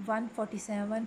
147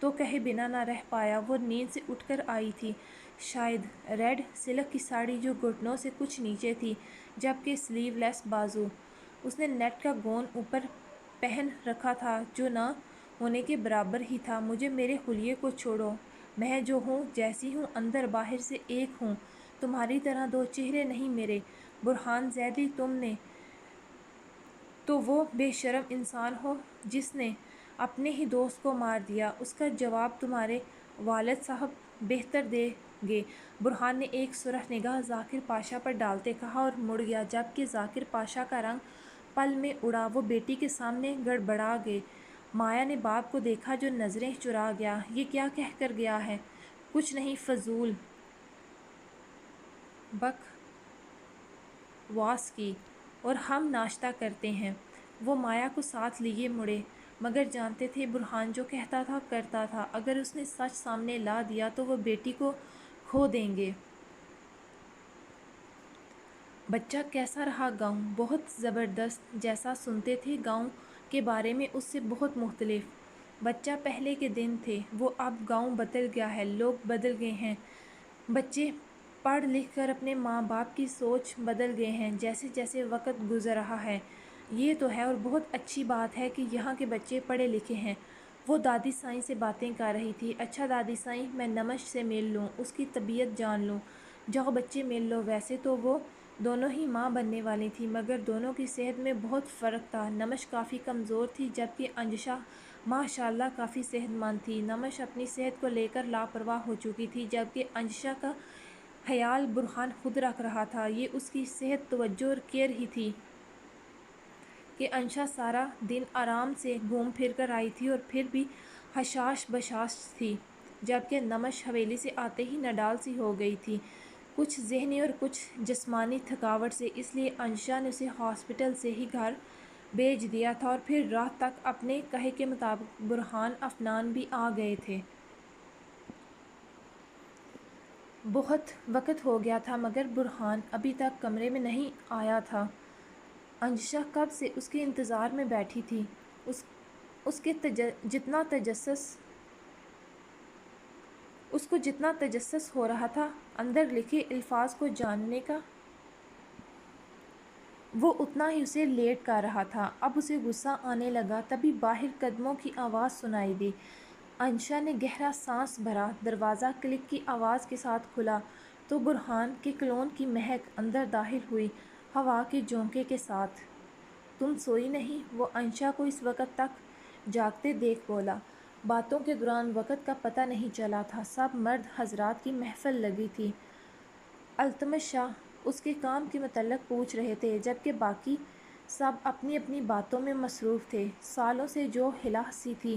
تو کہے بنا نہ رہ پایا۔ وہ نیند سے اٹھ کر آئی تھی، شاید ریڈ سلک کی ساڑی جو گھٹنوں سے کچھ نیچے تھی، جبکہ سلیو لیس بازو۔ اس نے نیٹ کا گون اوپر پہن رکھا تھا جو نہ ہونے کے برابر ہی تھا۔ مجھے میرے حلیے کو چھوڑو، میں جو ہوں، جیسی ہوں، اندر باہر سے ایک ہوں، تمہاری طرح دو چہرے نہیں میرے۔ برہان زیدی، تم نے تو وہ بے شرم انسان ہو جس نے اپنے ہی دوست کو مار دیا۔ اس کا جواب تمہارے والد صاحب بہتر دیں گے۔ برہان نے ایک سرخ نگاہ ذاکر پاشا پر ڈالتے کہا اور مڑ گیا۔ جبکہ ذاکر پاشا کا رنگ پل میں اڑا، وہ بیٹی کے سامنے گڑبڑا گئے۔ مایا نے باپ کو دیکھا جو نظریں چرا گیا۔ یہ کیا کہہ کر گیا ہے؟ کچھ نہیں، فضول بک واس کی، اور ہم ناشتہ کرتے ہیں۔ وہ مایا کو ساتھ لیے مڑے، مگر جانتے تھے برہان جو کہتا تھا کرتا تھا۔ اگر اس نے سچ سامنے لا دیا تو وہ بیٹی کو کھو دیں گے۔ بچہ کیسا رہا گاؤں؟ بہت زبردست، جیسا سنتے تھے گاؤں کے بارے میں اس سے بہت مختلف۔ بچہ پہلے کے دن تھے، وہ اب گاؤں بدل گیا ہے، لوگ بدل گئے ہیں، بچے پڑھ لکھ کر اپنے ماں باپ کی سوچ بدل گئے ہیں جیسے جیسے وقت گزر رہا ہے۔ یہ تو ہے اور بہت اچھی بات ہے کہ یہاں کے بچے پڑھے لکھے ہیں۔ وہ دادی سائیں سے باتیں کر رہی تھی۔ اچھا دادی سائیں، میں نمش سے مل لوں، اس کی طبیعت جان لوں۔ جاؤ بچے مل لو۔ ویسے تو وہ دونوں ہی ماں بننے والی تھیں، مگر دونوں کی صحت میں بہت فرق تھا۔ نمش کافی کمزور تھی، جبکہ انجشا ماشاء اللہ کافی صحت مند تھی۔ نمش اپنی صحت کو لے کر لاپرواہ ہو چکی تھی، جبکہ انجشا کا خیال برہان خود رکھ رہا تھا۔ یہ اس کی صحت، توجہ اور کیئر ہی تھی کہ انجشا سارا دن آرام سے گھوم پھر کر آئی تھی اور پھر بھی حشاش بشاش تھی، جبکہ نمش حویلی سے آتے ہی نڈال سی ہو گئی تھی، کچھ ذہنی اور کچھ جسمانی تھکاوٹ سے۔ اس لیے انجشا نے اسے ہاسپٹل سے ہی گھر بھیج دیا تھا اور پھر رات تک اپنے کہے کے مطابق برہان افنان بھی آ گئے تھے۔ بہت وقت ہو گیا تھا مگر برہان ابھی تک کمرے میں نہیں آیا تھا۔ انجشا کب سے اس کے انتظار میں بیٹھی تھی، اس کو جتنا تجسس ہو رہا تھا اندر لکھے الفاظ کو جاننے کا، وہ اتنا ہی اسے لیٹ کر رہا تھا۔ اب اسے غصہ آنے لگا۔ تبھی باہر قدموں کی آواز سنائی دی۔ انجشا نے گہرا سانس بھرا۔ دروازہ کلک کی آواز کے ساتھ کھلا تو برہان کے کلون کی مہک اندر داخل ہوئی، ہوا کے جھونکے کے ساتھ۔ تم سوئی نہیں؟ وہ انجشا کو اس وقت تک جاگتے دیکھ بولا۔ باتوں کے دوران وقت کا پتہ نہیں چلا تھا۔ سب مرد حضرات کی محفل لگی تھی۔ التمش شاہ اس کے کام کے متعلق پوچھ رہے تھے، جبکہ باقی سب اپنی اپنی باتوں میں مصروف تھے۔ سالوں سے جو ہلا سی تھی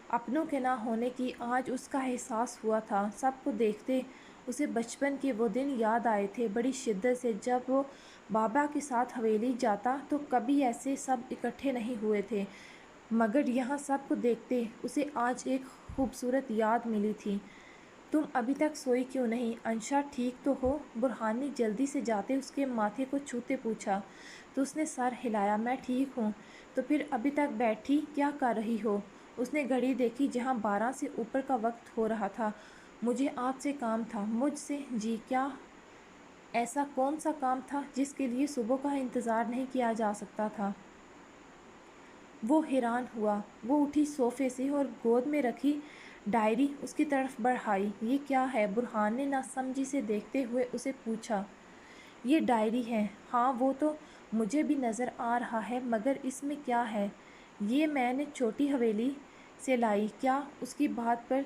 اپنوں کے نہ ہونے کی، آج اس کا احساس ہوا تھا۔ سب کو دیکھتے اسے بچپن کے وہ دن یاد آئے تھے بڑی شدت سے، جب وہ بابا کے ساتھ حویلی جاتا تو کبھی ایسے سب اکٹھے نہیں ہوئے تھے، مگر یہاں سب کو دیکھتے اسے آج ایک خوبصورت یاد ملی تھی۔ تم ابھی تک سوئی کیوں نہیں؟ انجشا ٹھیک تو ہو؟ برہان نے جلدی سے جاتے اس کے ماتھے کو چھوتے پوچھا تو اس نے سر ہلایا۔ میں ٹھیک ہوں۔ تو پھر ابھی تک بیٹھی کیا کر رہی ہو؟ اس نے گھڑی دیکھی جہاں 12 سے اوپر کا وقت ہو رہا تھا۔ مجھے آپ سے کام تھا۔ مجھ سے؟ جی، کیا ایسا کون سا کام تھا جس کے لیے صبح کا انتظار نہیں کیا جا سکتا تھا؟ وہ حیران ہوا۔ وہ اٹھی صوفے سے اور گود میں رکھی ڈائری اس کی طرف بڑھائی۔ یہ کیا ہے؟ برہان نے ناسمجھی سے دیکھتے ہوئے اسے پوچھا۔ یہ ڈائری ہے۔ ہاں، وہ تو مجھے بھی نظر آ رہا ہے، مگر اس میں کیا ہے؟ یہ میں نے چھوٹی حویلی سے لائی۔ کیا اس کی بات پر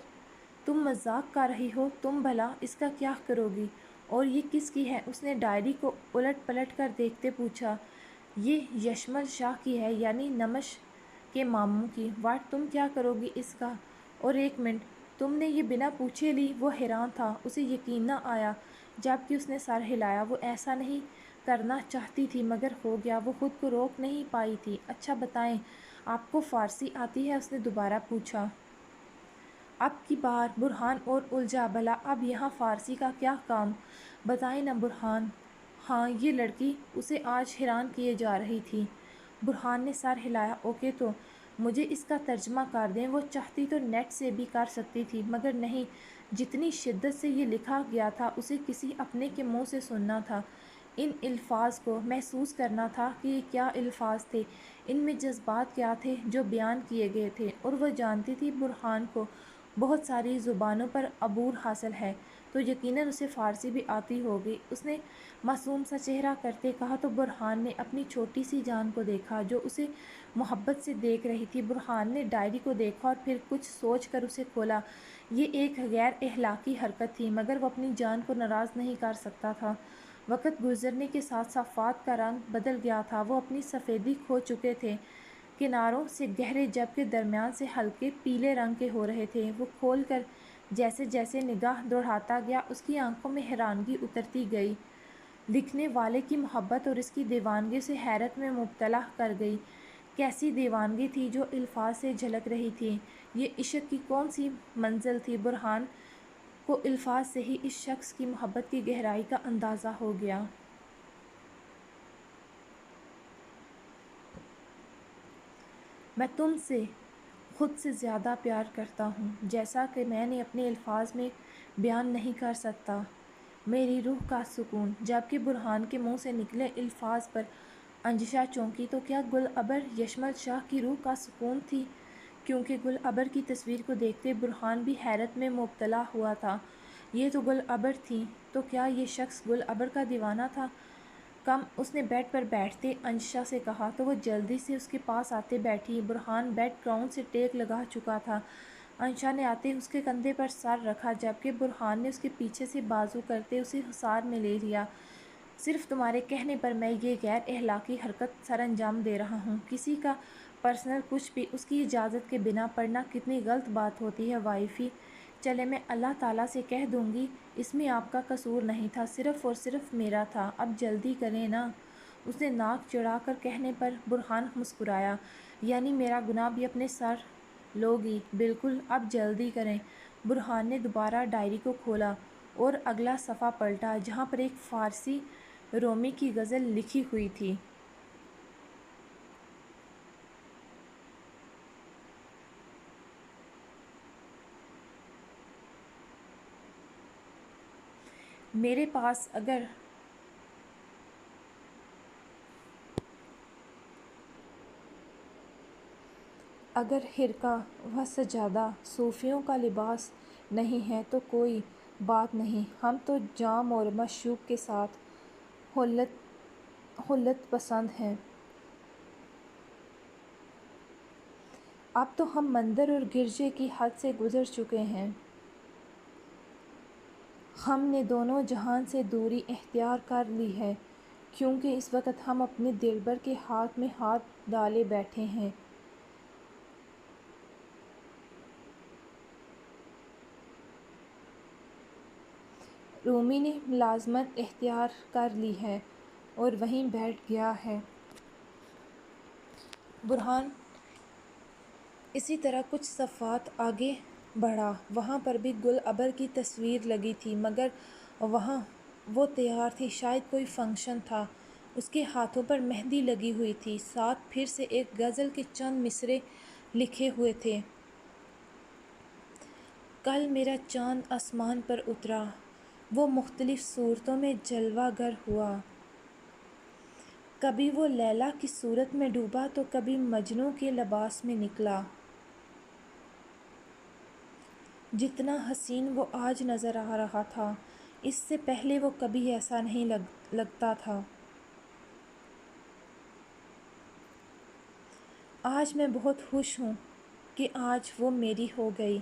تم مذاق کر رہی ہو؟ تم بھلا اس کا کیا کرو گی؟ اور یہ کس کی ہے؟ اس نے ڈائری کو الٹ پلٹ کر دیکھتے پوچھا۔ یہ یشمل شاہ کی ہے، یعنی نمش کے ماموں کی۔ واٹ، تم کیا کرو گی اس کا؟ اور ایک منٹ، تم نے یہ بنا پوچھے لی؟ وہ حیران تھا، اسے یقین نہ آیا، جبکہ اس نے سر ہلایا۔ وہ ایسا نہیں کرنا چاہتی تھی مگر ہو گیا، وہ خود کو روک نہیں پائی تھی۔ اچھا بتائیں، آپ کو فارسی آتی ہے؟ اس نے دوبارہ پوچھا۔ اب کی بار برہان اور الجھا۔ بھلا اب یہاں فارسی کا کیا کام؟ بتائیں نا برہان۔ ہاں، یہ لڑکی اسے آج حیران کیے جا رہی تھی۔ برہان نے سر ہلایا۔ اوکے، تو مجھے اس کا ترجمہ کر دیں۔ وہ چاہتی تو نیٹ سے بھی کر سکتی تھی، مگر نہیں، جتنی شدت سے یہ لکھا گیا تھا اسے کسی اپنے کے منہ سے سننا تھا، ان الفاظ کو محسوس کرنا تھا کہ یہ کیا الفاظ تھے، ان میں جذبات کیا تھے جو بیان کیے گئے تھے۔ اور وہ جانتی تھی برہان کو بہت ساری زبانوں پر عبور حاصل ہے، تو یقیناً اسے فارسی بھی آتی ہوگی۔ اس نے معصوم سا چہرہ کرتے کہا تو برہان نے اپنی چھوٹی سی جان کو دیکھا جو اسے محبت سے دیکھ رہی تھی۔ برہان نے ڈائری کو دیکھا اور پھر کچھ سوچ کر اسے کھولا۔ یہ ایک غیر اخلاقی حرکت تھی، مگر وہ اپنی جان کو ناراض نہیں کر سکتا تھا۔ وقت گزرنے کے ساتھ صفحات کا رنگ بدل گیا تھا، وہ اپنی سفیدی کھو چکے تھے، کناروں سے گہرے جبکہ درمیان سے ہلکے پیلے رنگ کے ہو رہے تھے۔ وہ کھول کر جیسے جیسے نگاہ دوڑاتا گیا اس کی آنکھوں میں حیرانگی اترتی گئی، لکھنے والے کی محبت اور اس کی دیوانگی اسے حیرت میں مبتلا کر گئی۔ کیسی دیوانگی تھی جو الفاظ سے جھلک رہی تھی، یہ عشق کی کون سی منزل تھی؟ برہان کو الفاظ سے ہی اس شخص کی محبت کی گہرائی کا اندازہ ہو گیا۔ میں تم سے خود سے زیادہ پیار کرتا ہوں، جیسا کہ میں نے اپنے الفاظ میں بیان نہیں کر سکتا۔ میری روح کا سکون۔ جبکہ برہان کے منہ سے نکلے الفاظ پر انجشا چونکی تو کیا گل ابر یشمل شاہ کی روح کا سکون تھی؟ کیونکہ گل ابر کی تصویر کو دیکھتے برہان بھی حیرت میں مبتلا ہوا تھا۔ یہ تو گل ابر تھیں، تو کیا یہ شخص گل ابر کا دیوانہ تھا؟ کم، اس نے بیڈ پر بیٹھتے انجشا سے کہا تو وہ جلدی سے اس کے پاس آتے بیٹھی۔ برہان بیڈ گراؤنڈ سے ٹیک لگا چکا تھا۔ انجشا نے آتے اس کے کندھے پر سر رکھا جبکہ برہان نے اس کے پیچھے سے بازو کرتے اسے حصار میں لے لیا۔ صرف تمہارے کہنے پر میں یہ غیر اخلاقی حرکت سر انجام دے رہا ہوں۔ کسی کا پرسنل کچھ بھی اس کی اجازت کے بنا پڑھنا کتنی غلط بات ہوتی ہے وائفی۔ چلے میں اللہ تعالیٰ سے کہہ دوں گی، اس میں آپ کا قصور نہیں تھا، صرف اور صرف میرا تھا۔ اب جلدی کریں نا، اس نے ناک چڑھا کر کہنے پر برہان مسکرایا۔ یعنی میرا گناہ بھی اپنے سر لو گی؟ بالکل، اب جلدی کریں۔ برہان نے دوبارہ ڈائری کو کھولا اور اگلا صفحہ پلٹا جہاں پر ایک فارسی رومی کی غزل لکھی ہوئی تھی۔ میرے پاس اگر خرقہ و سجادہ صوفیوں کا لباس نہیں ہے تو کوئی بات نہیں، ہم تو جام اور معشوق کے ساتھ خلوت پسند ہیں۔ اب تو ہم مندر اور گرجے کی حد سے گزر چکے ہیں۔ ہم نے دونوں جہان سے دوری اختیار کر لی ہے، کیونکہ اس وقت ہم اپنے دلبر کے ہاتھ میں ہاتھ ڈالے بیٹھے ہیں۔ رومی نے ملازمت اختیار کر لی ہے اور وہیں بیٹھ گیا ہے۔ برہان اسی طرح کچھ صفحات آگے بڑھا۔ وہاں پر بھی گل ابر کی تصویر لگی تھی، مگر وہاں وہ تیار تھی، شاید کوئی فنکشن تھا۔ اس کے ہاتھوں پر مہندی لگی ہوئی تھی، ساتھ پھر سے ایک غزل کے چند مصرعے لکھے ہوئے تھے۔ کل میرا چاند آسمان پر اترا، وہ مختلف صورتوں میں جلوہ گر ہوا۔ کبھی وہ لیلی کی صورت میں ڈوبا تو کبھی مجنوں کے لباس میں نکلا۔ جتنا حسین وہ آج نظر آ رہا تھا، اس سے پہلے وہ کبھی ایسا نہیں لگتا تھا۔ آج میں بہت خوش ہوں کہ آج وہ میری ہو گئی۔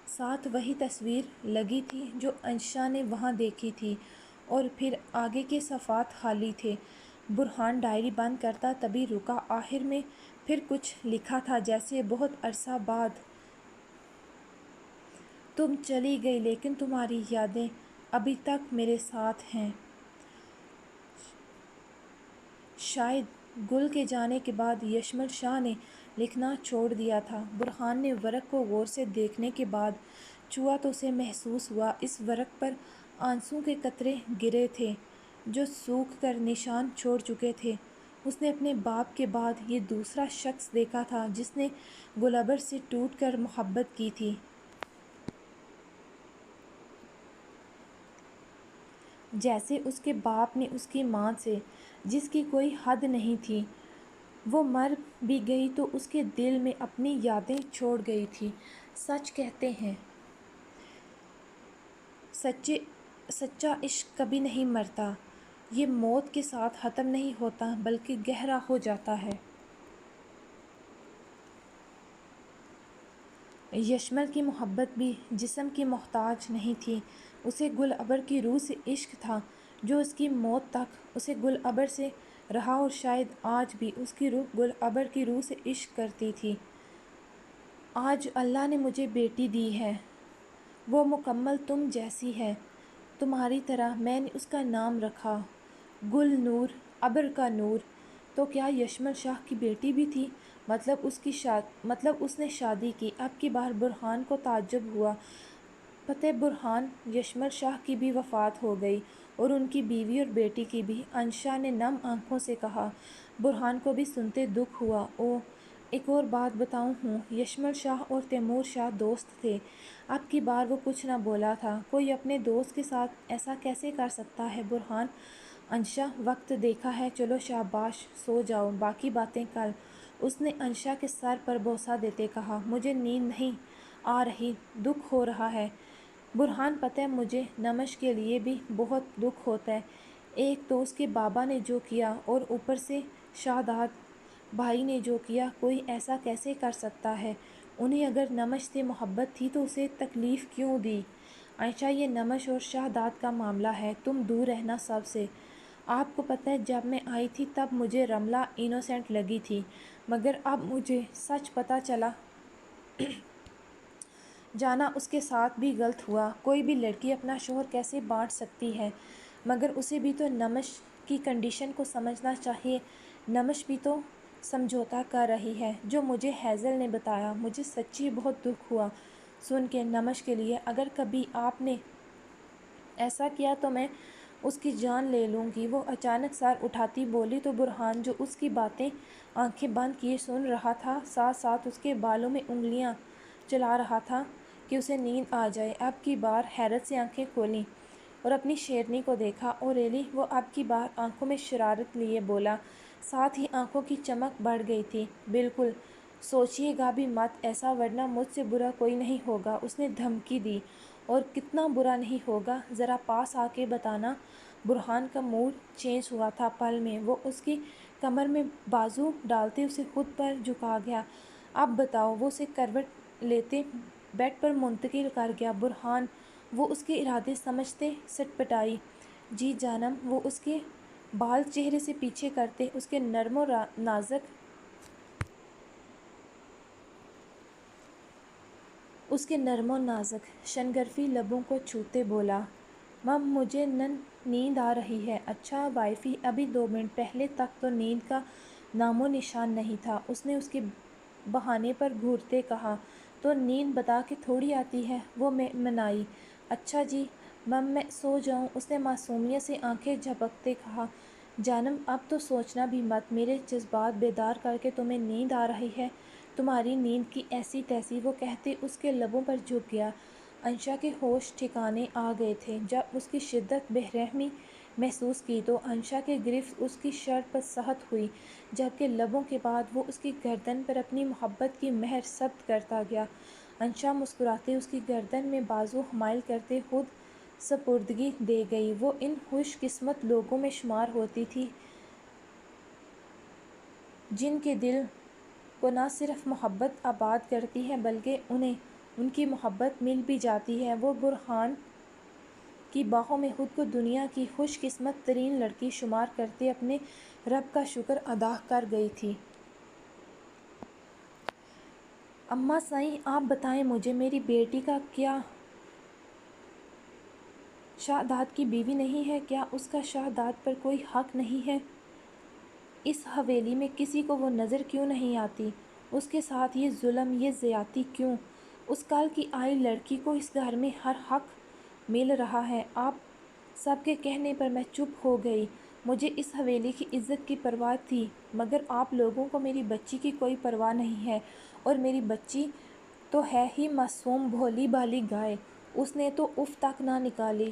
ساتھ وہی تصویر لگی تھی جو انجشا نے وہاں دیکھی تھی، اور پھر آگے کے صفحات خالی تھے۔ برہان ڈائری بند کرتا تبھی رکا۔ آخر میں پھر کچھ لکھا تھا جیسے بہت عرصہ بعد تم چلی گئی لیکن تمہاری یادیں ابھی تک میرے ساتھ ہیں۔ شاید گل کے جانے کے بعد یشمل شاہ نے لکھنا چھوڑ دیا تھا۔ برہان نے ورق کو غور سے دیکھنے کے بعد چھوا تو اسے محسوس ہوا اس ورق پر آنسوں کے قطرے گرے تھے جو سوکھ کر نشان چھوڑ چکے تھے۔ اس نے اپنے باپ کے بعد یہ دوسرا شخص دیکھا تھا جس نے گلابر سے ٹوٹ کر محبت کی تھی، جیسے اس کے باپ نے اس کی ماں سے، جس کی کوئی حد نہیں تھی۔ وہ مر بھی گئی تو اس کے دل میں اپنی یادیں چھوڑ گئی تھی۔ سچ کہتے ہیں، سچا عشق کبھی نہیں مرتا، یہ موت کے ساتھ ختم نہیں ہوتا بلکہ گہرا ہو جاتا ہے۔ یشمل کی محبت بھی جسم کی محتاج نہیں تھی، اسے گل ابر کی روح سے عشق تھا، جو اس کی موت تک اسے گل ابر سے رہا، اور شاید آج بھی اس کی روح گل ابر کی روح سے عشق کرتی تھی۔ آج اللہ نے مجھے بیٹی دی ہے، وہ مکمل تم جیسی ہے، تمہاری طرح۔ میں نے اس کا نام رکھا گل نور، ابر کا نور۔ تو کیا یشمل شاہ کی بیٹی بھی تھی؟ مطلب اس نے شادی کی۔ اب کی بار برہان کو تعجب ہوا۔ پتہ برہان، یشمل شاہ کی بھی وفات ہو گئی، اور ان کی بیوی اور بیٹی کی بھی، انشا نے نم آنکھوں سے کہا۔ برہان کو بھی سنتے دکھ ہوا۔ اوہ، ایک اور بات بتاؤں ہوں، یشمل شاہ اور تیمور شاہ دوست تھے۔ اب کی بار وہ کچھ نہ بولا تھا۔ کوئی اپنے دوست کے ساتھ ایسا کیسے کر سکتا ہے برہان؟ انشا، وقت دیکھا ہے، چلو شاباش، سو جاؤ، باقی باتیں کل۔ اس نے انشا کے سر پر بوسہ دیتے کہا۔ مجھے نیند نہیں آ رہی، دکھ ہو رہا ہے برہان، پتہ ہے مجھے نمش کے لیے بھی بہت دکھ ہوتا ہے۔ ایک تو اس کے بابا نے جو کیا، اور اوپر سے شہزاد بھائی نے جو کیا، کوئی ایسا کیسے کر سکتا ہے؟ انہیں اگر نمش سے محبت تھی تو اسے تکلیف کیوں دی؟ انشا، یہ نمش اور شہزاد کا معاملہ ہے، تم دور رہنا سب سے۔ آپ کو پتہ ہے جب میں آئی تھی تب مجھے رملہ انوسینٹ لگی تھی، مگر اب مجھے سچ پتہ چلا جانا اس کے ساتھ بھی غلط ہوا۔ کوئی بھی لڑکی اپنا شوہر کیسے بانٹ سکتی ہے؟ مگر اسے بھی تو نمش کی کنڈیشن کو سمجھنا چاہیے، نمش بھی تو سمجھوتا کر رہی ہے، جو مجھے ہیزل نے بتایا۔ مجھے سچی بہت دکھ ہوا سن کے نمش کے لیے۔ اگر کبھی آپ نے ایسا کیا تو میں اس کی جان لے لوں گی۔ وہ اچانک سر اٹھاتی بولی تو برہان، جو اس کی باتیں آنکھیں بند کیے سن رہا تھا، ساتھ ساتھ اس کے بالوں میں انگلیاں چلا رہا تھا کہ اسے نیند آ جائے، اب کی بار حیرت سے آنکھیں کھولیں اور اپنی شیرنی کو دیکھا۔ او ریلی! وہ اب کی بار آنکھوں میں شرارت لیے بولا، ساتھ ہی آنکھوں کی چمک بڑھ گئی تھی۔ بالکل، سوچیے گا بھی مت ایسا، ورنہ مجھ سے برا کوئی نہیں ہوگا، اس نے دھمکی دی۔ اور کتنا برا نہیں ہوگا، ذرا پاس آ کے بتانا۔ برہان کا موڈ چینج ہوا تھا پل میں، وہ اس کی کمر میں بازو ڈالتے اسے خود پر جھکا گیا۔ اب بتاؤ۔ وہ اسے کروٹ لیتے بیڈ پر منتقل کر گیا۔ برہان، وہ اس کے ارادے سمجھتے سٹپٹائی۔ جی جانم۔ وہ اس کے بال چہرے سے پیچھے کرتے اس کے نرم و نازک شنگرفی لبوں کو چھوتے بولا، مم مجھے نیند آ رہی ہے۔ اچھا وائفی، ابھی 2 منٹ پہلے تک تو نیند کا نام و نشان نہیں تھا، اس نے اس کے بہانے پر گھورتے کہا۔ تو نیند بتا کے تھوڑی آتی ہے، وہ منائی۔ اچھا جی مم، میں سو جاؤں، اس نے معصومیت سے آنکھیں جھپکتے کہا۔ جانم، اب تو سوچنا بھی مت، میرے جذبات بیدار کر کے تمہیں نیند آ رہی ہے، تمہاری نیند کی ایسی تیسی، وہ کہتے اس کے لبوں پر جھک گیا۔ انشا کے ہوش ٹھکانے آ گئے تھے۔ جب اس کی شدت بے رحمی محسوس کی تو انشا کی گرفت اس کی شرٹ پر سخت ہوئی، جبکہ لبوں کے بعد وہ اس کی گردن پر اپنی محبت کی مہر ثبت کرتا گیا۔ انشا مسکراتے اس کی گردن میں بازو حمائل کرتے خود سپردگی دے گئی۔ وہ ان خوش قسمت لوگوں میں شمار ہوتی تھی جن کے دل کو نہ صرف محبت آباد کرتی ہے بلکہ انہیں ان کی محبت مل بھی جاتی ہے۔ وہ برہان کی باہوں میں خود کو دنیا کی خوش قسمت ترین لڑکی شمار کرتے اپنے رب کا شکر ادا کر گئی تھی۔ اماں صحیح، آپ بتائیں مجھے، میری بیٹی کا کیا شہزاد کی بیوی نہیں ہے؟ کیا اس کا شہزاد پر کوئی حق نہیں ہے؟ اس حویلی میں کسی کو وہ نظر کیوں نہیں آتی؟ اس کے ساتھ یہ ظلم، یہ زیادتی کیوں؟ اس کل کی آئی لڑکی کو اس گھر میں ہر حق مل رہا ہے۔ آپ سب کے کہنے پر میں چپ ہو گئی۔ مجھے اس حویلی کی عزت کی پرواہ تھی، مگر آپ لوگوں کو میری بچی کی کوئی پرواہ نہیں ہے، اور میری بچی تو ہے ہی معصوم بھولی بھالی گائے، اس نے تو اف تک نہ نکالی۔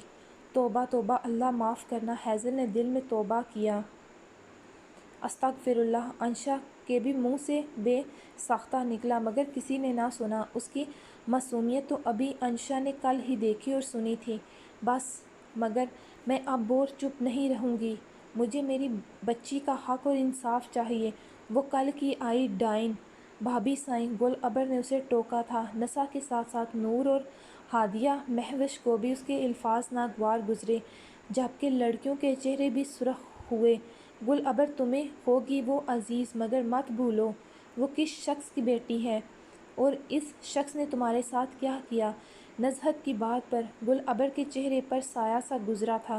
توبہ توبہ، اللہ معاف کرنا۔ ہیزل نے دل میں توبہ کیا۔ استغفراللہ۔ انشا کے بھی منہ سے بے ساختہ نکلا، مگر کسی نے نہ سنا۔ اس کی معصومیت تو ابھی انشا نے کل ہی دیکھی اور سنی تھی۔ بس، مگر میں اب اور چپ نہیں رہوں گی۔ مجھے میری بچی کا حق اور انصاف چاہیے۔ وہ کل کی آئی ڈائن بھابی سائیں، گل ابر نے اسے ٹوکا تھا۔ نسا کے ساتھ ساتھ نور اور ہادیہ مہوش کو بھی اس کے الفاظ ناگوار گزرے، جبکہ لڑکیوں کے چہرے بھی سرخ ہوئے۔ گل ابر، تمہیں ہوگی وہ عزیز، مگر مت بھولو وہ کس شخص کی بیٹی ہے، اور اس شخص نے تمہارے ساتھ کیا کیا۔ نزہت کی بات پر گل ابر کے چہرے پر سایہ سا گزرا تھا۔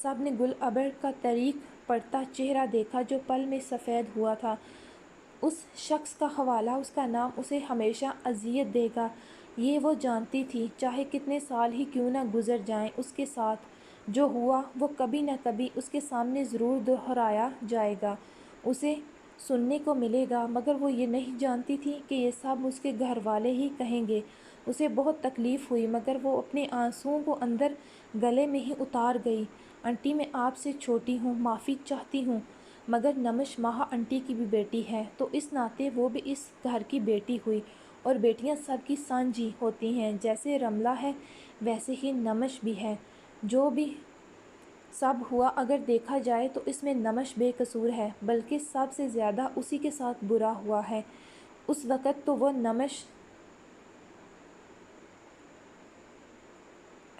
سب نے گل ابر کا طریق پڑتا چہرہ دیکھا جو پل میں سفید ہوا تھا۔ اس شخص کا حوالہ، اس کا نام اسے ہمیشہ اذیت دے گا، یہ وہ جانتی تھی۔ چاہے کتنے سال ہی کیوں نہ گزر جائیں، اس کے ساتھ جو ہوا وہ کبھی نہ کبھی اس کے سامنے ضرور دہرایا جائے گا، اسے سننے کو ملے گا، مگر وہ یہ نہیں جانتی تھی کہ یہ سب اس کے گھر والے ہی کہیں گے۔ اسے بہت تکلیف ہوئی، مگر وہ اپنے آنسوؤں کو اندر گلے میں ہی اتار گئی۔ انٹی، میں آپ سے چھوٹی ہوں، معافی چاہتی ہوں، مگر نمش ماہا انٹی کی بھی بیٹی ہے، تو اس ناطے وہ بھی اس گھر کی بیٹی ہوئی، اور بیٹیاں سب کی سانجھی ہوتی ہیں۔ جیسے رملہ ہے ویسے ہی نمش بھی ہے۔ جو بھی سب ہوا، اگر دیکھا جائے تو اس میں نمش بے قصور ہے، بلکہ سب سے زیادہ اسی کے ساتھ برا ہوا ہے۔ اس وقت تو وہ نمش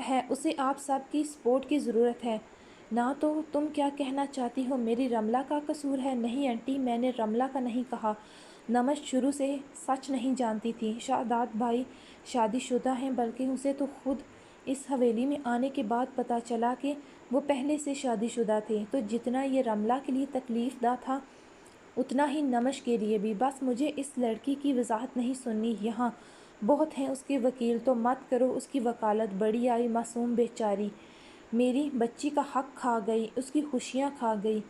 ہے، اسے آپ سب کی سپورٹ کی ضرورت ہے۔ نہ تو تم کیا کہنا چاہتی ہو میری رملہ کا قصور ہے؟ نہیں انٹی، میں نے رملہ کا نہیں کہا۔ نمش شروع سے سچ نہیں جانتی تھی۔ شاداب بھائی شادی شدہ ہیں، بلکہ اسے تو خود اس حویلی میں آنے کے بعد پتہ چلا کہ وہ پہلے سے شادی شدہ تھے، تو جتنا یہ رملہ کے لیے تکلیف دہ تھا، اتنا ہی نمش کے لیے بھی۔ بس مجھے اس لڑکی کی وضاحت نہیں سننی، یہاں بہت ہیں اس کے وکیل، تو مت کرو اس کی وکالت۔ بڑی آئی معصوم بیچاری، میری بچی کا حق کھا گئی، اس کی خوشیاں کھا گئی۔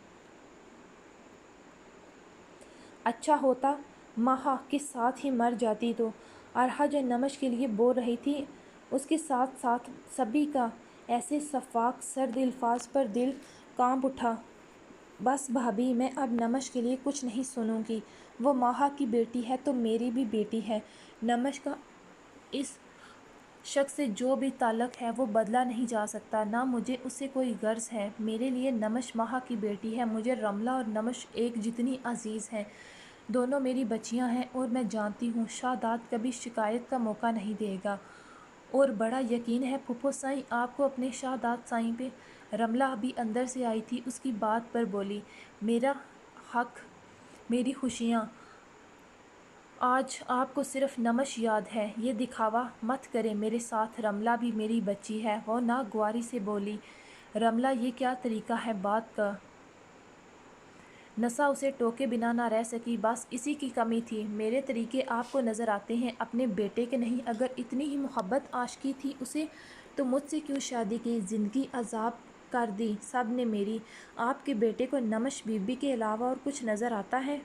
اچھا ہوتا ماہا کے ساتھ ہی مر جاتی تو۔ ارحا جو نمش کے لیے بول رہی تھی، اس کے ساتھ ساتھ سبھی کا ایسے شفاف سرد الفاظ پر دل کانپ اٹھا۔ بس بھابی، میں اب نمش کے لیے کچھ نہیں سنوں گی۔ وہ ماہا کی بیٹی ہے تو میری بھی بیٹی ہے۔ نمش کا اس شخص سے جو بھی تعلق ہے وہ بدلا نہیں جا سکتا، نہ مجھے اس سے کوئی غرض ہے۔ میرے لیے نمش ماہا کی بیٹی ہے، مجھے رملہ اور نمش ایک جتنی عزیز ہیں۔ دونوں میری بچیاں ہیں، اور میں جانتی ہوں شاداب کبھی شکایت کا موقع نہیں دے گا، اور بڑا یقین ہے پھپھو سائیں آپ کو اپنے شاداب سائیں پہ۔ رملہ ابھی اندر سے آئی تھی، اس کی بات پر بولی، میرا حق، میری خوشیاں، آج آپ کو صرف نمش یاد ہے، یہ دکھاوا مت کریں میرے ساتھ، رملہ بھی میری بچی ہے۔ وہ ناگواری سے بولی، رملہ یہ کیا طریقہ ہے بات کا؟ نسا اسے ٹوکے بنا نہ رہ سکی، بس اسی کی کمی تھی۔ میرے طریقے آپ کو نظر آتے ہیں، اپنے بیٹے کے نہیں؟ اگر اتنی ہی محبت عاشقی تھی اسے تو مجھ سے کیوں شادی کی، زندگی عذاب کر دی سب نے میری۔ آپ کے بیٹے کو نمش بی بی کے علاوہ اور کچھ نظر آتا ہے؟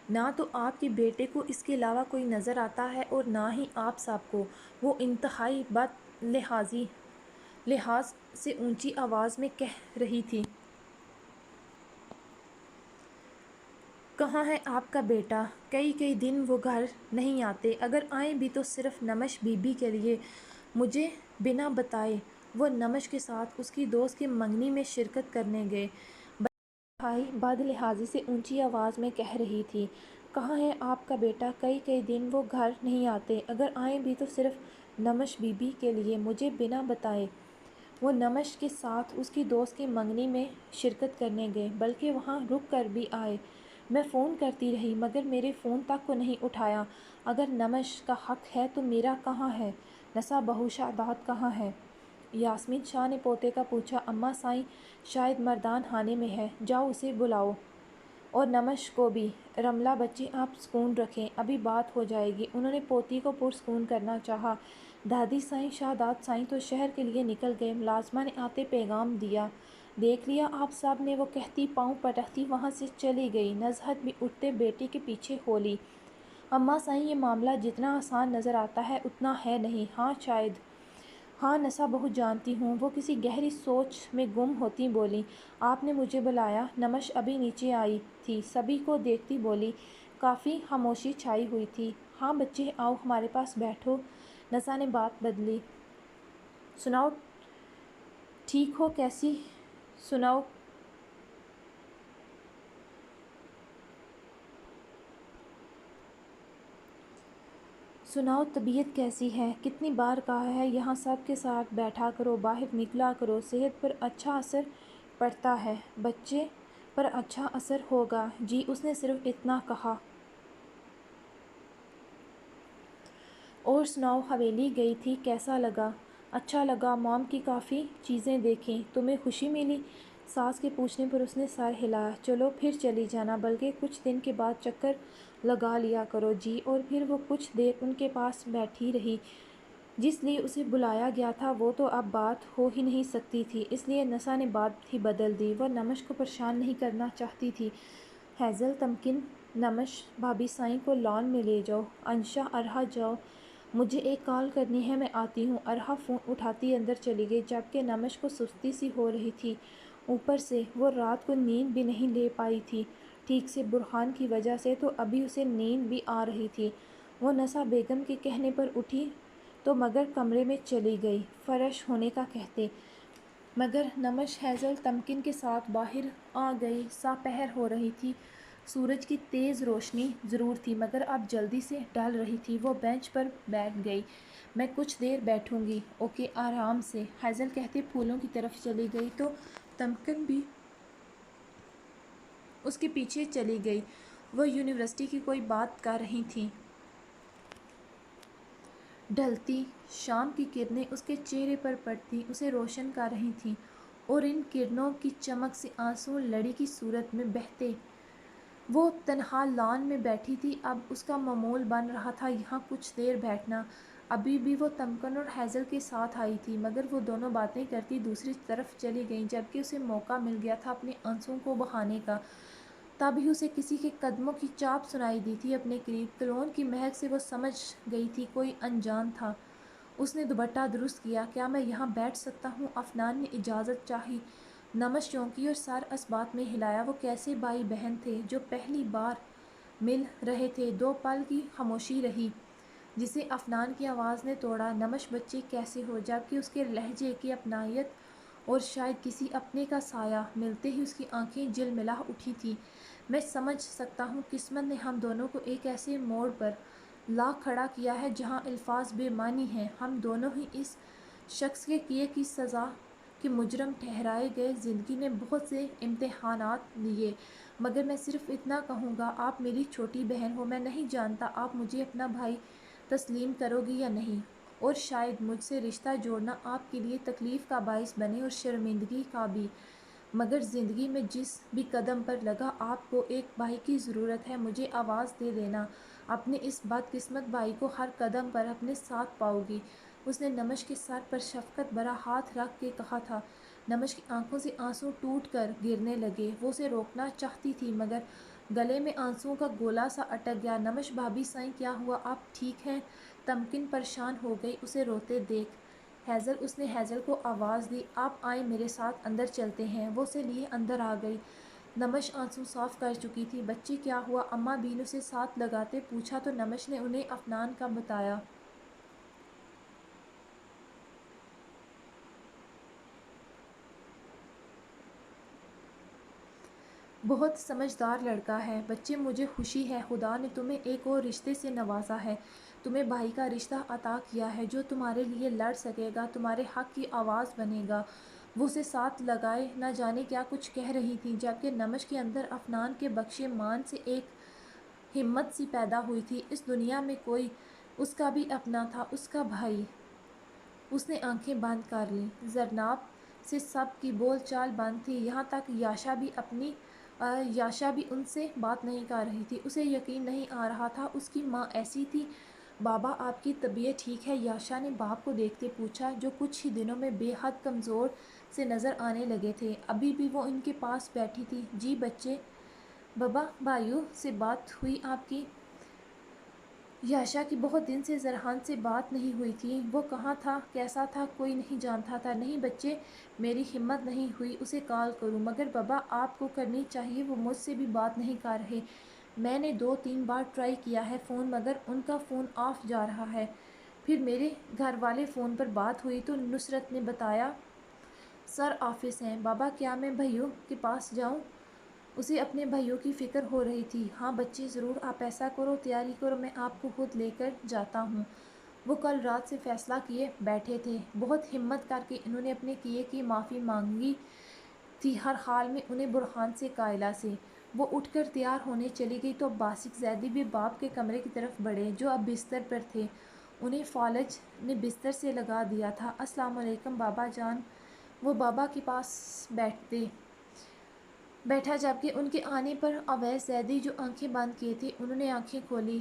نہ تو آپ کے بیٹے کو اس کے علاوہ کوئی نظر آتا ہے، اور نہ ہی آپ سب کو۔ وہ انتہائی بد لحاظ سے اونچی آواز میں کہہ رہی تھی، کہاں ہے آپ کا بیٹا؟ کئی دن وہ گھر نہیں آتے، اگر آئیں بھی تو صرف نمش بی بی کے لیے، مجھے بنا بتائے۔ وہ نمش کے ساتھ اس کی دوست کے منگنی میں شرکت کرنے گئے۔ انتہائی بد لحاظی سے اونچی آواز میں کہہ رہی تھی، کہاں ہے آپ کا بیٹا؟ کئی دن وہ گھر نہیں آتے، اگر آئیں بھی تو صرف نمش بی بی کے لیے، مجھے بنا بتائے۔ وہ نمش کے ساتھ اس کی دوست کی منگنی میں شرکت کرنے گئے، بلکہ وہاں رک کر بھی آئے۔ میں فون کرتی رہی، مگر میرے فون تک کو نہیں اٹھایا۔ اگر نمش کا حق ہے تو میرا کہاں ہے؟ نسا بہو شاداب کہاں ہے؟ یاسمین شاہ نے پوتے کا پوچھا۔ اماں سائیں شاید مردان خانے میں ہے، جاؤ اسے بلاؤ۔ اور نمش کو بھی۔ رملہ بچی آپ سکون رکھیں، ابھی بات ہو جائے گی۔ انہوں نے پوتی کو پرسکون کرنا چاہا۔ دادی سائیں شہادات سائیں تو شہر کے لیے نکل گئے۔ ملازمہ نے آتے پیغام دیا، دیکھ لیا آپ صاحب نے، وہ کہتی پاؤں پٹکتی وہاں سے چلی گئی۔ نزہت بھی اٹھتے بیٹی کے پیچھے ہو لی۔ اماں سائیں یہ معاملہ جتنا آسان نظر آتا ہے اتنا ہے نہیں۔ ہاں شاید۔ ہاں نسا بہت جانتی ہوں۔ وہ کسی گہری سوچ میں گم ہوتی بولی، آپ نے مجھے بلایا؟ نمش ابھی نیچے آئی تھی، سبھی کو دیکھتی بولی۔ کافی خاموشی چھائی ہوئی تھی۔ ہاں بچے آؤ ہمارے پاس بیٹھو۔ نسا نے بات بدلی، سناؤ ٹھیک ہو کیسی؟ سناؤ سناؤ طبیعت کیسی ہے؟ کتنی بار کہا ہے یہاں سب کے ساتھ بیٹھا کرو، باہر نکلا کرو، صحت پر اچھا اثر پڑتا ہے، بچے پر اچھا اثر ہوگا۔ جی اس نے صرف اتنا کہا۔ اور سناؤ حویلی گئی تھی کیسا لگا؟ اچھا لگا، مام کی کافی چیزیں دیکھیں۔ تمہیں خوشی ملی؟ ساس کے پوچھنے پر اس نے سر ہلایا۔ چلو پھر چلی جانا، بلکہ کچھ دن کے بعد چکر لگا لیا کرو۔ جی۔ اور پھر وہ کچھ دیر ان کے پاس بیٹھی رہی۔ جس لیے اسے بلایا گیا تھا وہ تو اب بات ہو ہی نہیں سکتی تھی، اس لیے نسا نے بات ہی بدل دی۔ وہ نمش کو پریشان نہیں کرنا چاہتی تھی۔ ہیزل تمکن نمش بھابھی سائیں کو لان میں لے جاؤ۔ انشا ارہا جاؤ، مجھے ایک کال کرنی ہے، میں آتی ہوں۔ ارہا فون اٹھاتی اندر چلی گئی، جبکہ نمش کو سستی سی ہو رہی تھی۔ اوپر سے وہ رات کو نیند بھی نہیں لے پائی تھی ٹھیک سے، برہان کی وجہ سے تو ابھی اسے نیند بھی آ رہی تھی۔ وہ نسا بیگم کے کہنے پر اٹھی تو مگر کمرے میں چلی گئی فریش ہونے کا کہتے، مگر نمش ہیزل تمکن کے ساتھ باہر آ گئی۔ سا پہر ہو رہی تھی، سورج کی تیز روشنی ضرور تھی مگر اب جلدی سے ڈھل رہی تھی۔ وہ بینچ پر بیٹھ گئی۔ میں کچھ دیر بیٹھوں گی۔ اوکے آرام سے، ہیزل کہتے پھولوں کی طرف چلی گئی تو تمکن بھی اس کے پیچھے چلی گئی۔ وہ یونیورسٹی کی کوئی بات کر رہی تھیں۔ ڈھلتی شام کی کرنیں اس کے چہرے پر پڑتی اسے روشن کر رہی تھیں، اور ان کرنوں کی چمک سے آنسو لڑی کی صورت میں بہتے۔ وہ تنہا لان میں بیٹھی تھی، اب اس کا معمول بن رہا تھا یہاں کچھ دیر بیٹھنا۔ ابھی بھی وہ تمکن اور ہیزل کے ساتھ آئی تھی، مگر وہ دونوں باتیں کرتی دوسری طرف چلی گئیں، جبکہ اسے موقع مل گیا تھا اپنے آنسوؤں کو بہانے کا۔ تبھی اسے کسی کے قدموں کی چاپ سنائی دی تھی اپنے قریب۔ کلون کی مہک سے وہ سمجھ گئی تھی کوئی انجان تھا۔ اس نے دوپٹہ درست کیا۔ کیا میں یہاں بیٹھ سکتا ہوں؟ افنان نے اجازت چاہی۔ نمش چونکی اور سر اس بات میں ہلایا۔ وہ کیسے بھائی بہن تھے جو پہلی بار مل رہے تھے۔ دو پل کی خاموشی رہی جسے افنان کی آواز نے توڑا، نمش بچے کیسے ہو؟ جبکہ اس کے لہجے کی اپنائیت اور شاید کسی اپنے کا سایہ ملتے ہی اس کی آنکھیں جلملا اٹھی تھیں۔ میں سمجھ سکتا ہوں قسمت نے ہم دونوں کو ایک ایسے موڑ پر لا کھڑا کیا ہے جہاں الفاظ بے معنی ہیں۔ ہم دونوں ہی اس شخص کے کیے کی سزا کے مجرم ٹھہرائے گئے۔ زندگی نے بہت سے امتحانات لیے، مگر میں صرف اتنا کہوں گا، آپ میری چھوٹی بہن ہو، میں نہیں جانتا آپ مجھے اپنا بھائی تسلیم کرو گی یا نہیں، اور شاید مجھ سے رشتہ جوڑنا آپ کے لیے تکلیف کا باعث بنے اور شرمندگی کا بھی، مگر زندگی میں جس بھی قدم پر لگا آپ کو ایک بھائی کی ضرورت ہے، مجھے آواز دے دینا، اپنے اس بدقسمت بھائی کو ہر قدم پر اپنے ساتھ پاؤ گی۔ اس نے نمش کے سر پر شفقت بھرا ہاتھ رکھ کے کہا تھا۔ نمش کی آنکھوں سے آنسو ٹوٹ کر گرنے لگے۔ وہ اسے روکنا چاہتی تھی مگر گلے میں آنسوؤں کا گولا سا اٹک گیا۔ نمش بھابھی سائیں کیا ہوا؟ آپ ٹھیک ہیں؟ تمکن پریشان ہو گئی اسے روتے دیکھ۔ ہیزل، اس نے ہیزل کو آواز دی، آپ آئیں میرے ساتھ اندر چلتے ہیں۔ وہ اسے لیے اندر آ گئی۔ نمش آنسو صاف کر چکی تھی۔ بچے کیا ہوا؟ اماں بینو سے ساتھ لگاتے پوچھا تو نمش نے انہیں افنان کا بتایا۔ بہت سمجھدار لڑکا ہے۔ بچے مجھے خوشی ہے خدا نے تمہیں ایک اور رشتے سے نوازا ہے، تمہیں بھائی کا رشتہ عطا کیا ہے جو تمہارے لیے لڑ سکے گا، تمہارے حق کی آواز بنے گا۔ وہ اسے ساتھ لگائے نہ جانے کیا کچھ کہہ رہی تھی، جبکہ نمش کے اندر افنان کے بخشے مان سے ایک ہمت سی پیدا ہوئی تھی۔ اس دنیا میں کوئی اس کا بھی اپنا تھا، اس کا بھائی۔ اس نے آنکھیں بند کر لیں۔ زرناب سے سب کی بول چال بند تھی، یہاں تک یاشا بھی اپنی یاشا بھی ان سے بات نہیں کر رہی تھی، اسے یقین نہیں آ رہا تھا اس کی ماں ایسی تھی۔ بابا آپ کی طبیعت ٹھیک ہے؟ یاشا نے باپ کو دیکھتے پوچھا، جو کچھ ہی دنوں میں بے حد کمزور سے نظر آنے لگے تھے۔ ابھی بھی وہ ان کے پاس بیٹھی تھی۔ جی بچے، بابا بھائیوں سے بات ہوئی آپ کی؟ یاشا کی بہت دن سے زرحان سے بات نہیں ہوئی تھی۔ وہ کہاں تھا، کیسا تھا، کوئی نہیں جانتا تھا۔ نہیں بچے، میری ہمت نہیں ہوئی اسے کال کروں، مگر بابا آپ کو کرنی چاہیے، وہ مجھ سے بھی بات نہیں کر رہے۔ میں نے 2-3 بار ٹرائی کیا ہے فون، مگر ان کا فون آف جا رہا ہے۔ پھر میرے گھر والے فون پر بات ہوئی تو نصرت نے بتایا سر آفس ہیں۔ بابا کیا میں بھائیوں کے پاس جاؤں؟ اسے اپنے بھائیوں کی فکر ہو رہی تھی۔ ہاں بچے ضرور، آپ ایسا کرو، تیاری کرو، میں آپ کو خود لے کر جاتا ہوں۔ وہ کل رات سے فیصلہ کیے بیٹھے تھے۔ بہت ہمت کر کے انہوں نے اپنے کیے کی معافی مانگی تھی، ہر حال میں انہیں برہان سے قائلہ سے۔ وہ اٹھ کر تیار ہونے چلی گئی تو باسق زیدی بھی باپ کے کمرے کی طرف بڑھے، جو اب بستر پر تھے۔ انہیں فالج نے بستر سے لگا دیا تھا۔ السلام علیکم بابا جان۔ وہ بابا کے پاس بیٹھا، جبکہ ان کے آنے پر اویس زیدی جو آنکھیں بند کیے تھے، انہوں نے آنکھیں کھولی۔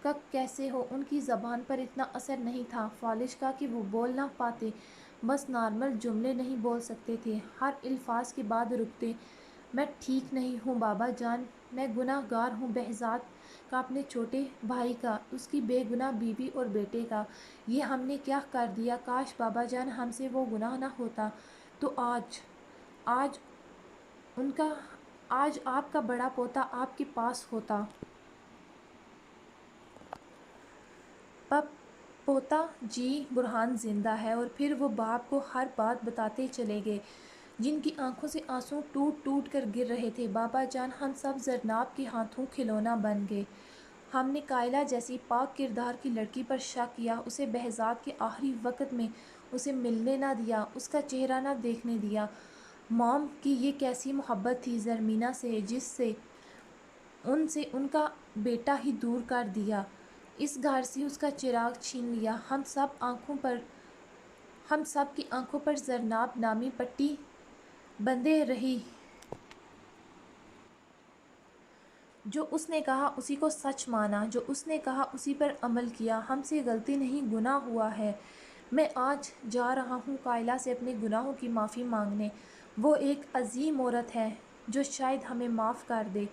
کک کیسے ہو؟ ان کی زبان پر اتنا اثر نہیں تھا فالج کا کہ وہ بول نہ پاتے، بس نارمل جملے نہیں بول سکتے تھے، ہر الفاظ کے بعد رکتے۔ میں ٹھیک نہیں ہوں بابا جان، میں گناہ گار ہوں بہزاد کا، اپنے چھوٹے بھائی کا، اس کی بے گناہ بیوی اور بیٹے کا۔ یہ ہم نے کیا کر دیا؟ کاش بابا جان ہم سے وہ گناہ نہ ہوتا تو آج آپ کا بڑا پوتا آپ کے پاس ہوتا۔ پوتا جی برہان زندہ ہے۔ اور پھر وہ باپ کو ہر بات بتاتے چلے گئے، جن کی آنکھوں سے آنسو ٹوٹ ٹوٹ کر گر رہے تھے۔ بابا جان ہم سب زرناب کے ہاتھوں کھلونا بن گئے۔ ہم نے قائلہ جیسی پاک کردار کی لڑکی پر شک کیا، اسے بہزاد کے آخری وقت میں اسے ملنے نہ دیا، اس کا چہرہ نہ دیکھنے دیا۔ موم کی یہ کیسی محبت تھی زرمینا سے، جس سے ان کا بیٹا ہی دور کر دیا، اس گھر سے اس کا چراغ چھین لیا۔ ہم سب کی آنکھوں پر زرناب نامی پٹی بندھے رہی۔ جو اس نے کہا اسی کو سچ مانا، جو اس نے کہا اسی پر عمل کیا۔ ہم سے غلطی نہیں، گناہ ہوا ہے۔ میں آج جا رہا ہوں قائلہ سے اپنے گناہوں کی معافی مانگنے۔ وہ ایک عظیم عورت ہے جو شاید ہمیں معاف کر دے۔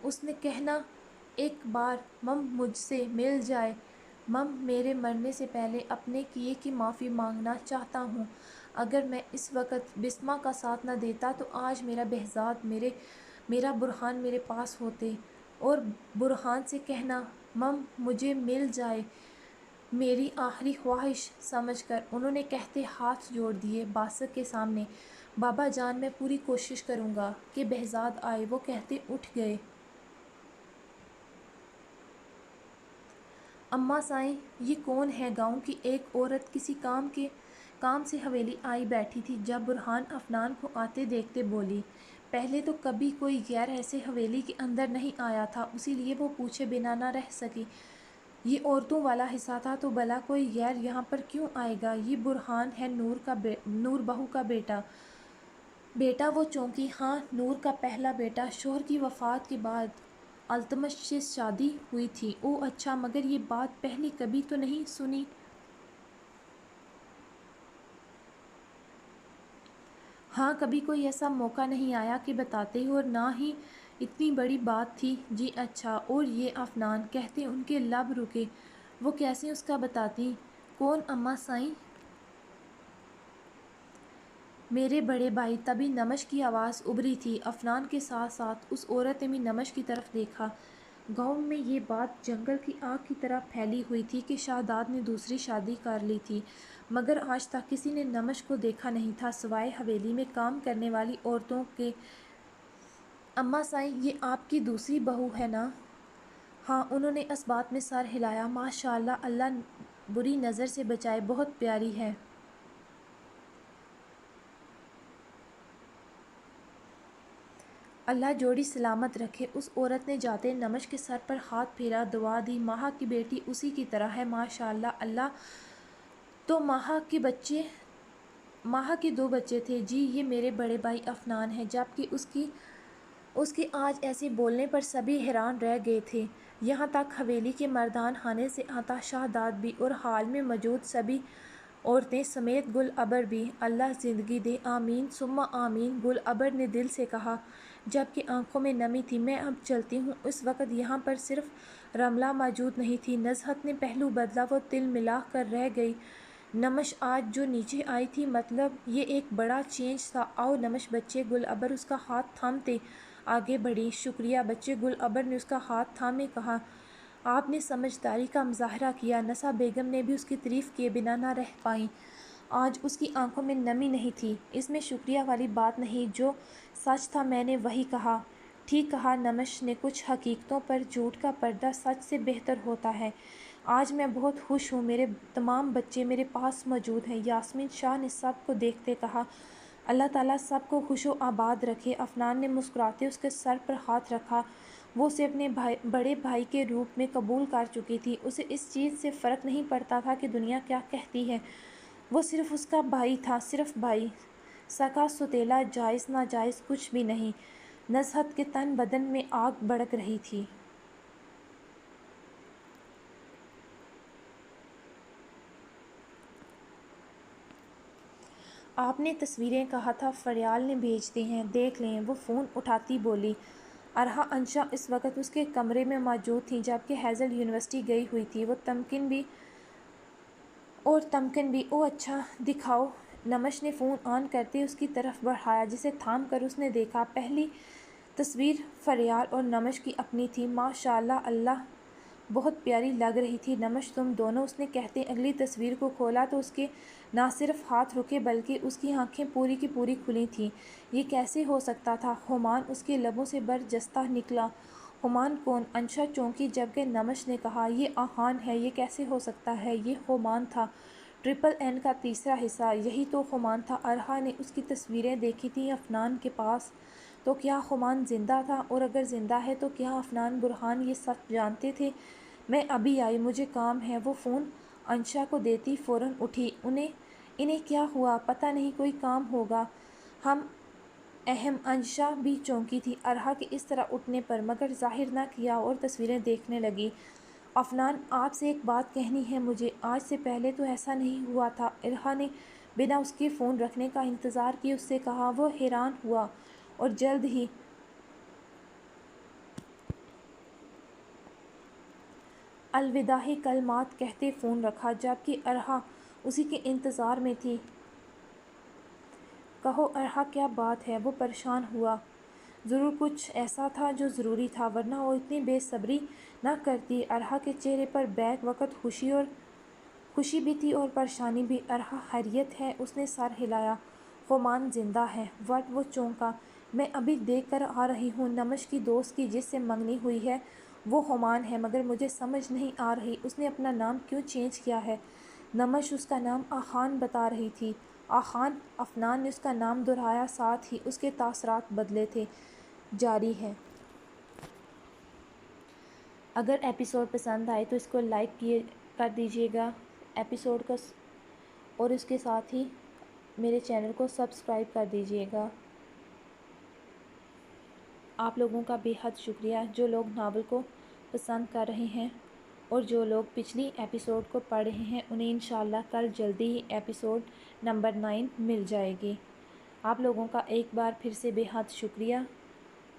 اس نے کہنا ایک بار مم مجھ سے مل جائے۔ مم میرے مرنے سے پہلے اپنے کیے کی معافی مانگنا چاہتا ہوں۔ اگر میں اس وقت بسمہ کا ساتھ نہ دیتا تو آج میرا بہزاد، میرا برہان میرے پاس ہوتے۔ اور برہان سے کہنا مم مجھے مل جائے، میری آخری خواہش سمجھ کر۔ انہوں نے کہتے ہاتھ جوڑ دیے باسق کے سامنے۔ بابا جان میں پوری کوشش کروں گا کہ بہزاد آئے، وہ کہتے اٹھ گئے۔ اماں صاحب یہ کون ہے؟ گاؤں کی ایک عورت کسی کام سے حویلی آئی بیٹھی تھی، جب برہان افنان کو آتے دیکھتے بولی، پہلے تو کبھی کوئی غیر ایسے حویلی کے اندر نہیں آیا تھا، اسی لیے وہ پوچھے بنا نہ رہ سکی۔ یہ عورتوں والا حصہ تھا تو بھلا کوئی غیر یہاں پر کیوں آئے گا؟ یہ برہان ہے نور بہو کا بیٹا وہ چونکی؟ ہاں، نور کا پہلا بیٹا۔ شوہر کی وفات کے بعد التمش سے شادی ہوئی تھی۔ اوہ اچھا، مگر یہ بات پہلے کبھی تو نہیں سنی۔ ہاں، کبھی کوئی ایسا موقع نہیں آیا کہ بتاتے، اور نہ ہی اتنی بڑی بات تھی۔ جی اچھا، اور یہ افنان؟ کہتے ان کے لب رکے۔ وہ کیسے اس کا بتاتی؟ کون اماں صاحب؟ میرے بڑے بھائی۔ تبھی نمش کی آواز ابھری تھی۔ افنان کے ساتھ ساتھ اس عورت نے بھی نمش کی طرف دیکھا۔ گاؤں میں یہ بات جنگل کی آگ کی طرح پھیلی ہوئی تھی کہ شہزاد نے دوسری شادی کر لی تھی، مگر آج تک کسی نے نمش کو دیکھا نہیں تھا سوائے حویلی میں کام کرنے والی عورتوں کے۔ اماں صاحب یہ آپ کی دوسری بہو ہے نا؟ ہاں، انہوں نے اس بات میں سر ہلایا۔ ماشاء اللہ، اللہ بری نظر سے بچائے، بہت پیاری ہے۔ اللہ جوڑی سلامت رکھے۔ اس عورت نے جاتے نمش کے سر پر ہاتھ پھیرا، دعا دی۔ ماہا کی بیٹی اسی کی طرح ہے ماشاء اللہ۔ اللہ تو ماہا کے بچے ماہا کے 2 بچے تھے جی، یہ میرے بڑے بھائی عفنان ہے۔ جبکہ اس کے آج ایسے بولنے پر سبھی حیران رہ گئے تھے، یہاں تک حویلی کے مردان خانے سے عطا شہزاد بھی اور ہال میں موجود سبھی عورتیں سمیت گل ابر بھی۔ اللہ زندگی دے، آمین ثم آمین، گل ابر نے دل سے کہا، جبکہ آنکھوں میں نمی تھی۔ میں اب چلتی ہوں۔ اس وقت یہاں پر صرف رملہ موجود نہیں تھی۔ نزہت نے پہلو بدلا، وہ تل ملا کر رہ گئی۔ نمش آج جو نیچے آئی تھی، مطلب یہ ایک بڑا چینج تھا۔ آؤ نمش بچے، گل ابر اس کا ہاتھ تھامتے آگے بڑھی۔ شکریہ بچے، گل ابر نے اس کا ہاتھ تھامے کہا، آپ نے سمجھداری کا مظاہرہ کیا۔ نسا بیگم نے بھی اس کی تعریف کیے بنا نہ رہ پائیں۔ آج اس کی آنکھوں میں نمی نہیں تھی۔ اس میں شکریہ والی بات نہیں، جو سچ تھا میں نے وہی کہا۔ ٹھیک کہا نمش نے، کچھ حقیقتوں پر جھوٹ کا پردہ سچ سے بہتر ہوتا ہے۔ آج میں بہت خوش ہوں، میرے تمام بچے میرے پاس موجود ہیں۔ یاسمین شاہ نے سب کو دیکھتے کہا، اللہ تعالیٰ سب کو خوش و آباد رکھے۔ عفنان نے مسکراتے اس کے سر پر ہاتھ رکھا۔ وہ اسے اپنے بڑے بھائی کے روپ میں قبول کر چکی تھی۔ اسے اس چیز سے فرق نہیں پڑتا تھا کہ دنیا کیا کہتی ہے، وہ صرف اس کا بھائی تھا، صرف بھائی۔ سگا سوتیلا، جائز ناجائز کچھ بھی نہیں۔ نزہت کے تن بدن میں آگ بھڑک رہی تھی۔ آپ نے تصویریں کہا تھا فریال نے بھیج دی ہیں، دیکھ لیں۔ وہ فون اٹھاتی بولی۔ ارحا انشا اس وقت اس کے کمرے میں موجود تھیں، جبکہ ہیزل یونیورسٹی گئی ہوئی تھی۔ وہ تمکن بھی او اچھا دکھاؤ۔ نمش نے فون آن کرتے اس کی طرف بڑھایا، جسے تھام کر اس نے دیکھا۔ پہلی تصویر فریال اور نمش کی اپنی تھی۔ ماشاءاللہ، اللہ بہت پیاری لگ رہی تھی نمش تم دونوں، اس نے کہتے اگلی تصویر کو کھولا تو اس کے نہ صرف ہاتھ رکے بلکہ اس کی آنکھیں پوری کی پوری کھلی تھیں۔ یہ کیسے ہو سکتا تھا؟ ہمان اس کے لبوں سے برجستہ نکلا۔ ہمان کون؟ انشا چونکی، جبکہ نمش نے کہا، یہ آہان ہے، یہ کیسے ہو سکتا ہے؟ یہ ہمان تھا، ٹرپل این کا تیسرا حصہ، یہی تو ہمان تھا۔ ارحا نے اس کی تصویریں دیکھی تھیں عفنان کے پاس، تو کیا ہمان زندہ تھا؟ اور اگر زندہ ہے تو کیا عفنان برہان یہ سچ جانتے تھے؟ میں ابھی آئی، مجھے کام ہے۔ وہ فون انشا کو دیتی فوراً اٹھی۔ انہیں کیا ہوا؟ پتہ نہیں، کوئی کام ہوگا، ہم اہم۔ انشا بھی چونکی تھی ارحا کے اس طرح اٹھنے پر، مگر ظاہر نہ کیا اور تصویریں دیکھنے لگی۔ عفنان، آپ سے ایک بات کہنی ہے مجھے، آج سے پہلے تو ایسا نہیں ہوا تھا۔ ارحا نے بنا اس کے فون رکھنے کا انتظار کیے اس سے کہا۔ وہ حیران ہوا اور جلد ہی الوداعی کلمات کہتے فون رکھا، جبکہ ارحا اسی کے انتظار میں تھی۔ کہو ارحا، کیا بات ہے؟ وہ پریشان ہوا۔ ضرور کچھ ایسا تھا جو ضروری تھا، ورنہ وہ اتنی بے صبری نہ کرتی۔ ارحا کے چہرے پر بیک وقت خوشی بھی تھی اور پریشانی بھی۔ ارحا، خیریت ہے؟ اس نے سر ہلایا۔ ہمان زندہ ہے۔ وٹ؟ وہ چونکا۔ میں ابھی دیکھ کر آ رہی ہوں۔ نمش کی دوست کی جس سے منگنی ہوئی ہے وہ ہمان ہے، مگر مجھے سمجھ نہیں آ رہی اس نے اپنا نام کیوں چینج کیا ہے؟ نمش اس کا نام آہان بتا رہی تھی۔ آہان؟ عفنان نے اس کا نام دہرایا، ساتھ ہی اس کے تاثرات بدلے تھے۔ جاری ہے۔ اگر ایپیسوڈ پسند آئے تو اس کو لائک کر دیجیے گا ایپیسوڈ کو، اور اس کے ساتھ ہی میرے چینل کو سبسکرائب کر دیجیے گا۔ آپ لوگوں کا بے حد شکریہ، جو لوگ ناول کو پسند کر رہے ہیں اور جو لوگ پچھلی ایپیسوڈ کو پڑھ رہے ہیں، انہیں انشاءاللہ کل جلدی ہی ایپیسوڈ نمبر 9 مل جائے گی۔ آپ لوگوں کا ایک بار پھر سے بے حد شکریہ،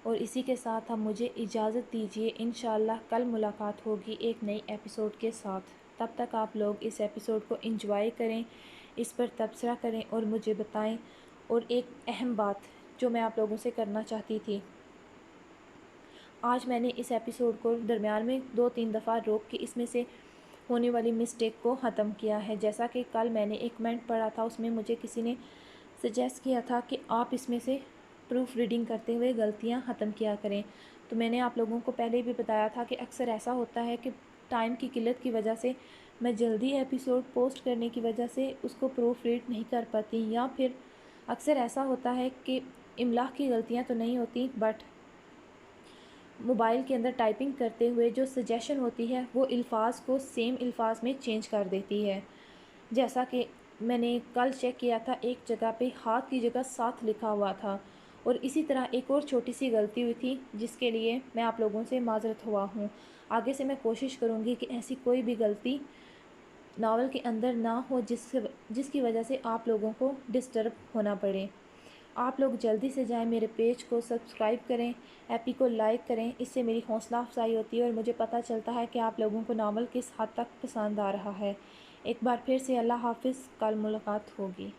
اور اسی کے ساتھ اب مجھے اجازت دیجیے۔ انشاءاللہ کل ملاقات ہوگی ایک نئی ایپیسوڈ کے ساتھ۔ تب تک آپ لوگ اس ایپیسوڈ کو انجوائے کریں، اس پر تبصرہ کریں اور مجھے بتائیں۔ اور ایک اہم بات جو میں آپ لوگوں سے کرنا چاہتی تھی، آج میں نے اس ایپیسوڈ کو درمیان میں 2-3 دفعہ روک کے اس میں سے ہونے والی مسٹیک کو ختم کیا ہے۔ جیسا کہ کل میں نے ایک کمنٹ پڑھا تھا، اس میں مجھے کسی نے سجیسٹ کیا تھا کہ آپ اس میں سے پروف ریڈنگ کرتے ہوئے غلطیاں ختم کیا کریں۔ تو میں نے آپ لوگوں کو پہلے بھی بتایا تھا کہ اکثر ایسا ہوتا ہے کہ ٹائم کی قلت کی وجہ سے میں جلدی ایپیسوڈ پوسٹ کرنے کی وجہ سے اس کو پروف ریڈ نہیں کر پاتی، یا پھر اکثر ایسا ہوتا ہے کہ املا کی غلطیاں تو نہیں ہوتی، بٹ موبائل کے اندر ٹائپنگ کرتے ہوئے جو سجیشن ہوتی ہے وہ الفاظ کو سیم الفاظ میں چینج کر دیتی ہے۔ جیسا کہ میں نے کل چیک کیا تھا، ایک جگہ پہ ہاتھ کی جگہ 7 لکھا ہوا تھا، اور اسی طرح ایک اور چھوٹی سی غلطی ہوئی تھی جس کے لیے میں آپ لوگوں سے معذرت ہوا ہوں۔ آگے سے میں کوشش کروں گی کہ ایسی کوئی بھی غلطی ناول کے اندر نہ ہو جس کی وجہ سے آپ لوگوں کو ڈسٹرب ہونا پڑے۔ آپ لوگ جلدی سے جائیں، میرے پیج کو سبسکرائب کریں، ایپی کو لائک کریں، اس سے میری حوصلہ افزائی ہوتی ہے اور مجھے پتہ چلتا ہے کہ آپ لوگوں کو ناول کس حد تک پسند آ رہا ہے۔ ایک بار پھر سے اللہ حافظ، کل ملاقات ہوگی۔